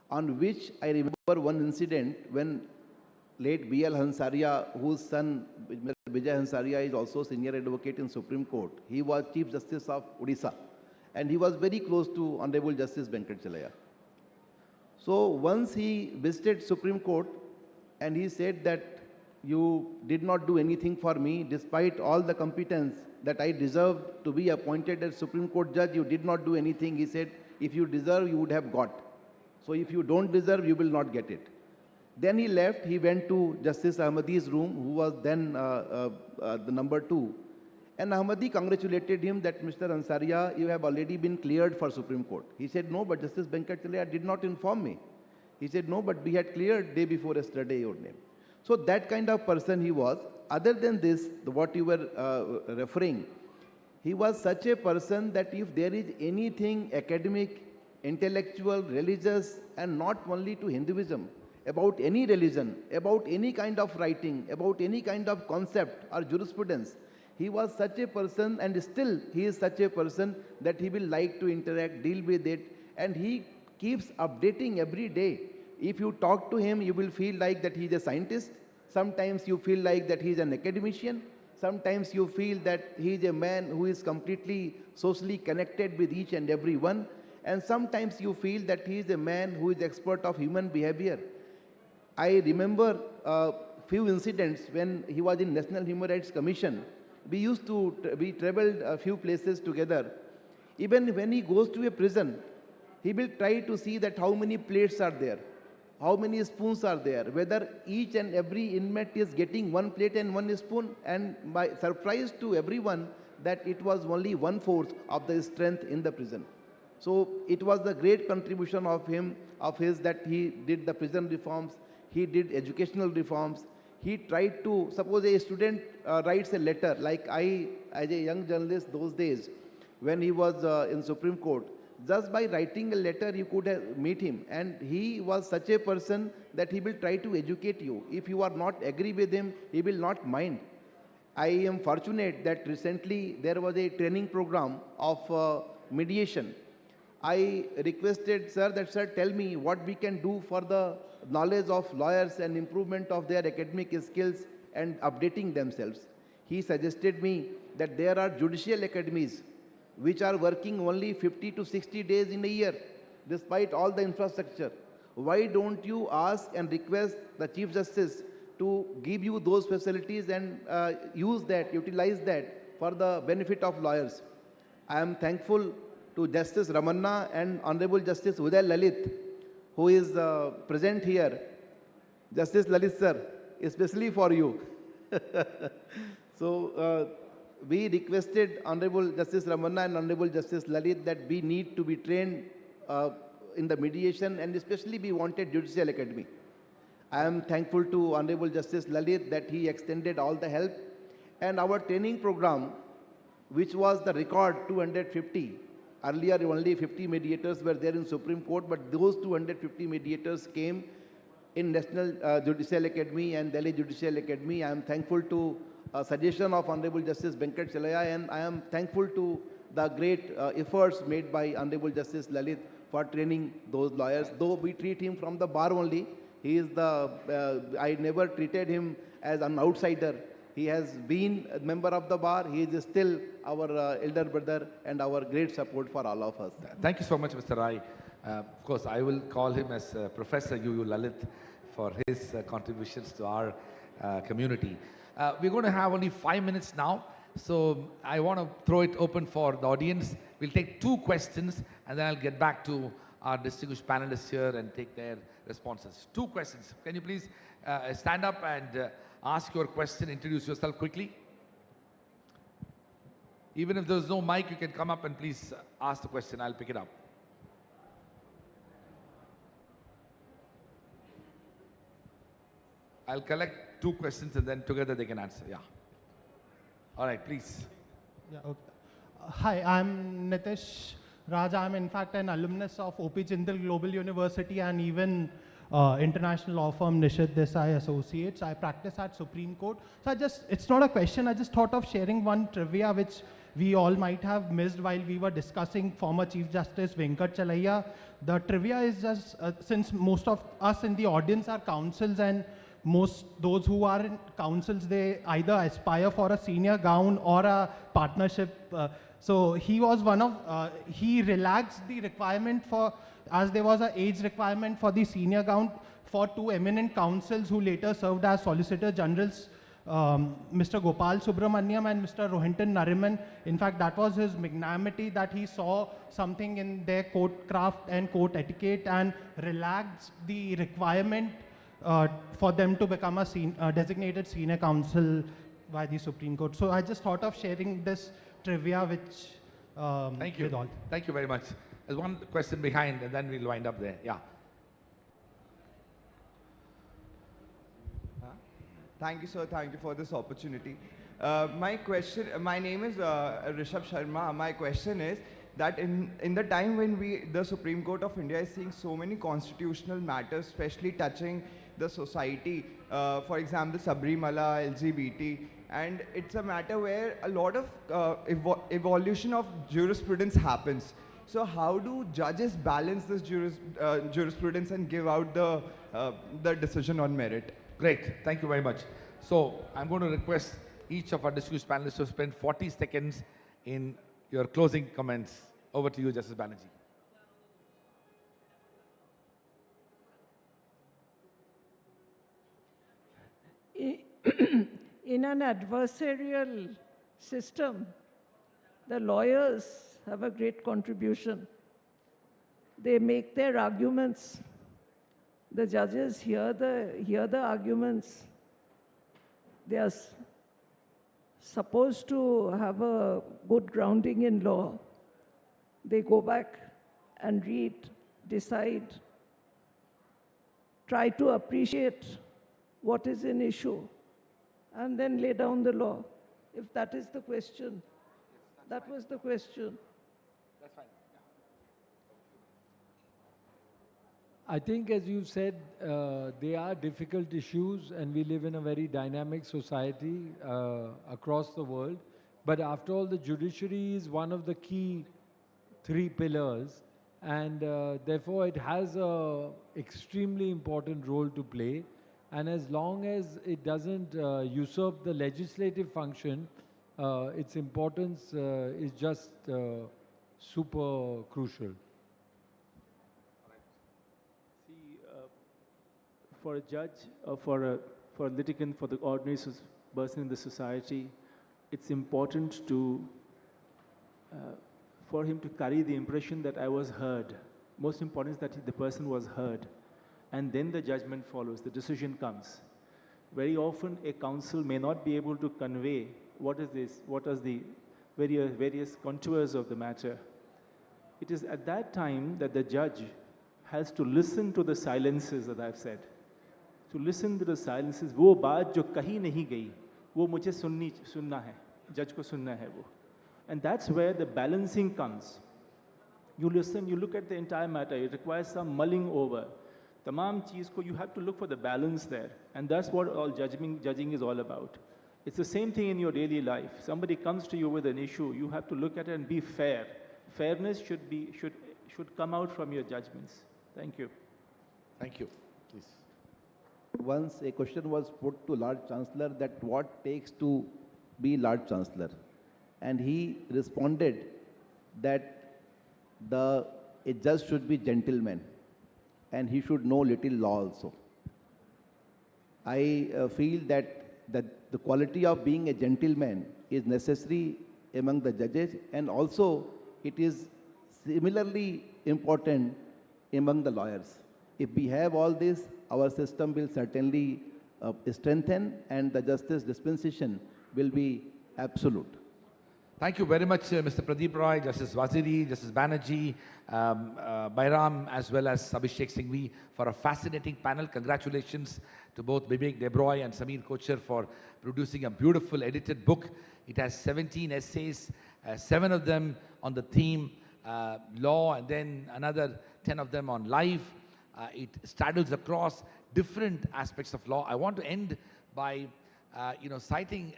on which I remember one incident when late B.L. Hansaria, whose son Mr. Vijay Hansaria is also senior advocate in Supreme Court. He was Chief Justice of Odisha, and he was very close to Honorable Justice Venkatachaliah. So once he visited Supreme Court and he said that you did not do anything for me despite all the competence that I deserved to be appointed as Supreme Court judge, you did not do anything. He said, if you deserve, you would have got. So if you don't deserve, you will not get it. Then he left, he went to Justice Ahmadi's room, who was then the number 2. And Ahmadi congratulated him that, Mr. Ansaria, you have already been cleared for Supreme Court. He said, no, but Justice Venkatachaliah did not inform me. He said, no, but we had cleared day before yesterday your name. So that kind of person he was. Other than this, what you were referring, he was such a person that if there is anything academic, intellectual, religious, and not only to Hinduism, about any religion, about any kind of writing, about any kind of concept or jurisprudence, he was such a person, and still he is such a person that he will like to interact, deal with it, and he keeps updating every day. If you talk to him, you will feel like that he is a scientist. Sometimes you feel like that he is an academician. Sometimes you feel that he is a man who is completely socially connected with each and every one. And sometimes you feel that he is a man who is expert of human behavior. I remember few incidents when he was in National Human Rights Commission. We traveled a few places together. Even when he goes to a prison, he will try to see that how many plates are there, how many spoons are there, whether each and every inmate is getting one plate and one spoon, and by surprise to everyone that it was only 1/4 of the strength in the prison. So it was the great contribution of his that he did the prison reforms, he did educational reforms. He tried to, suppose a student writes a letter, like I, as a young journalist those days, when he was in Supreme Court, just by writing a letter, you could meet him. And he was such a person that he will try to educate you. If you are not agree with him, he will not mind. I am fortunate that recently there was a training program of mediation. I requested, sir, that, sir, tell me what we can do for the knowledge of lawyers and improvement of their academic skills and updating themselves. He suggested me that there are judicial academies which are working only 50 to 60 days in a year, despite all the infrastructure. Why don't you ask and request the Chief Justice to give you those facilities and utilize that for the benefit of lawyers? I am thankful to Justice Ramanna and Honorable Justice Uday Lalit, who is present here. Justice Lalit sir, especially for you. So we requested Honorable Justice Ramanna and Honorable Justice Lalit that we need to be trained in the mediation, and especially we wanted Judicial Academy. I am thankful to Honorable Justice Lalit that he extended all the help, and our training program, which was the record 250. Earlier only 50 mediators were there in Supreme Court, but those 250 mediators came in National Judicial Academy and Delhi Judicial Academy. I am thankful to suggestion of Honorable Justice Venkatachaliah, and I am thankful to the great efforts made by Honorable Justice Lalit for training those lawyers. Though we treat him from the bar only, he is I never treated him as an outsider. He has been a member of the bar. He is still our elder brother and our great support for all of us. Thank you so much, Mr. Rai. Of course, I will call him as Professor UU Lalit for his contributions to our community. We're going to have only 5 minutes now, so I want to throw it open for the audience. We'll take 2 questions, and then I'll get back to our distinguished panelists here and take their responses. 2 questions. Can you please stand up and ask your question, introduce yourself quickly? Even if there's no mic, you can come up and please ask the question. I'll pick it up. I'll collect 2 questions and then together they can answer. Yeah. All right, please. Yeah, okay. Hi, I'm Nitish Raj. I'm in fact an alumnus of OP Jindal Global University and even international law firm Nishit Desai Associates. I practice at Supreme Court. So it's not a question, I just thought of sharing one trivia which we all might have missed while we were discussing former Chief Justice Venkatachaliah. The trivia is just, since most of us in the audience are counsels and those who are in councils, they either aspire for a senior gown or a partnership. So he was one of, he relaxed the requirement for, as there was an age requirement for the senior gown for 2 eminent counsels who later served as Solicitor Generals, Mr. Gopal Subramaniam and Mr. Rohinton Nariman. In fact, that was his magnanimity that he saw something in their court craft and court etiquette and relaxed the requirement for them to become a designated senior counsel by the Supreme Court. So I just thought of sharing this trivia which Thank you. with all. Thank you very much. There's one question behind and then we'll wind up there. Yeah. Thank you, sir. Thank you for this opportunity. My name is Rishabh Sharma. My question is that in the time when the Supreme Court of India is seeing so many constitutional matters, especially touching the society, for example, Sabrimala, LGBT, and it's a matter where a lot of evolution of jurisprudence happens. So how do judges balance this jurisprudence and give out the decision on merit? Great. Thank you very much. So I'm going to request each of our distinguished panelists to spend 40 seconds in your closing comments. Over to you, Justice Banerjee. In an adversarial system, the lawyers have a great contribution. They make their arguments. The judges hear the arguments. They are supposed to have a good grounding in law. They go back and read, decide, try to appreciate what is an issue, and then lay down the law. If that is the question, that was the question. That's fine. I think, as you've said, they are difficult issues, and we live in a very dynamic society across the world. But after all, the judiciary is one of the key 3 pillars, and therefore it has an extremely important role to play. And as long as it doesn't usurp the legislative function, its importance is just super crucial. For a judge, or for a litigant, for the ordinary person in the society, it's important for him to carry the impression that I was heard. Most important is that the person was heard. And then the judgment follows, the decision comes. Very often a counsel may not be able to convey what is this, what are the various contours of the matter. It is at that time that the judge has to listen to the silences that I've said. To listen to the silences, वो बात जो कही नहीं गई, वो मुझे सुनना है, judge को सुनना है वो. And that's where the balancing comes. You listen, you look at the entire matter, it requires some mulling over. Tamam cheez ko, you have to look for the balance there. And that's what all judging is all about. It's the same thing in your daily life. Somebody comes to you with an issue, you have to look at it and be fair. Fairness should come out from your judgments. Thank you. Thank you. Please. Once a question was put to Lord Chancellor that what takes to be Lord Chancellor, and he responded that a judge should be gentleman and he should know little law also. I feel that the quality of being a gentleman is necessary among the judges, and also it is similarly important among the lawyers. If we have all this, our system will certainly strengthen and the justice dispensation will be absolute. Thank you very much, Mr. Pradeep Roy, Justice Waziri, Justice Banerjee, Bairam, as well as Abhishek Singhvi for a fascinating panel. Congratulations to both Vivek Debroy and Samir Kocher for producing a beautiful edited book. It has 17 essays, 7 of them on the theme law, and then another 10 of them on life. It straddles across different aspects of law. I want to end by citing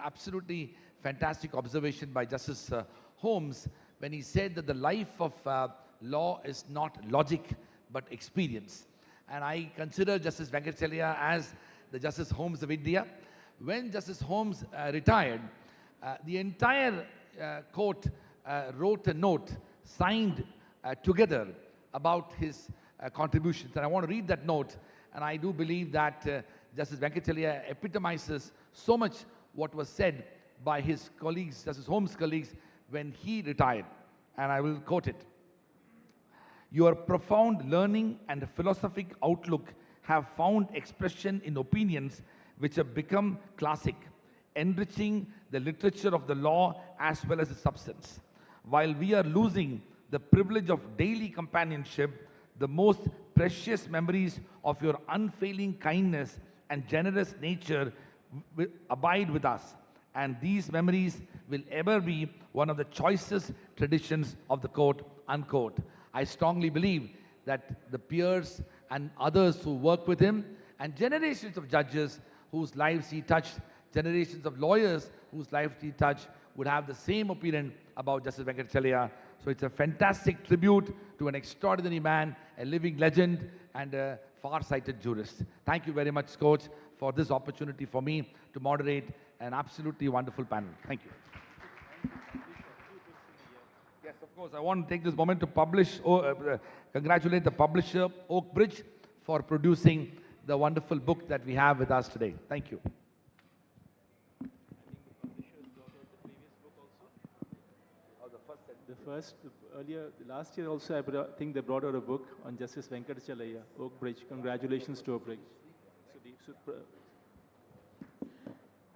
absolutely fantastic observation by Justice Holmes when he said that the life of law is not logic but experience. And I consider Justice Venkatachaliah as the Justice Holmes of India. When Justice Holmes retired, the entire court wrote a note signed together about his contributions. And I want to read that note, and I do believe that Justice Venkatachaliah epitomizes so much what was said by his colleagues, Justice Holmes' colleagues, when he retired. And I will quote it. Your profound learning and philosophic outlook have found expression in opinions which have become classic, enriching the literature of the law as well as the substance. While we are losing the privilege of daily companionship, the most precious memories of your unfailing kindness and generous nature will abide with us. And these memories will ever be one of the choicest traditions of the court, unquote. I strongly believe that the peers and others who work with him, and generations of judges whose lives he touched, generations of lawyers whose lives he touched, would have the same opinion about Justice Venkatachaliah. So it's a fantastic tribute to an extraordinary man, a living legend, and a far-sighted jurist. Thank you very much, SKOCH, for this opportunity for me to moderate an absolutely wonderful panel. Thank you. Yes, of course. I want to take this moment to congratulate the publisher, Oak Bridge, for producing the wonderful book that we have with us today. Thank you. Last year also, I think they brought out a book on Justice Venkatachaliah, Oak Bridge. Congratulations to Oak Bridge.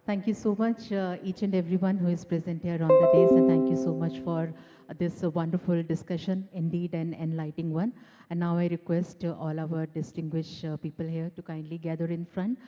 Thank you so much, each and everyone who is present here on the days, and thank you so much for this wonderful discussion, indeed an enlightening one. And now I request all our distinguished people here to kindly gather in front.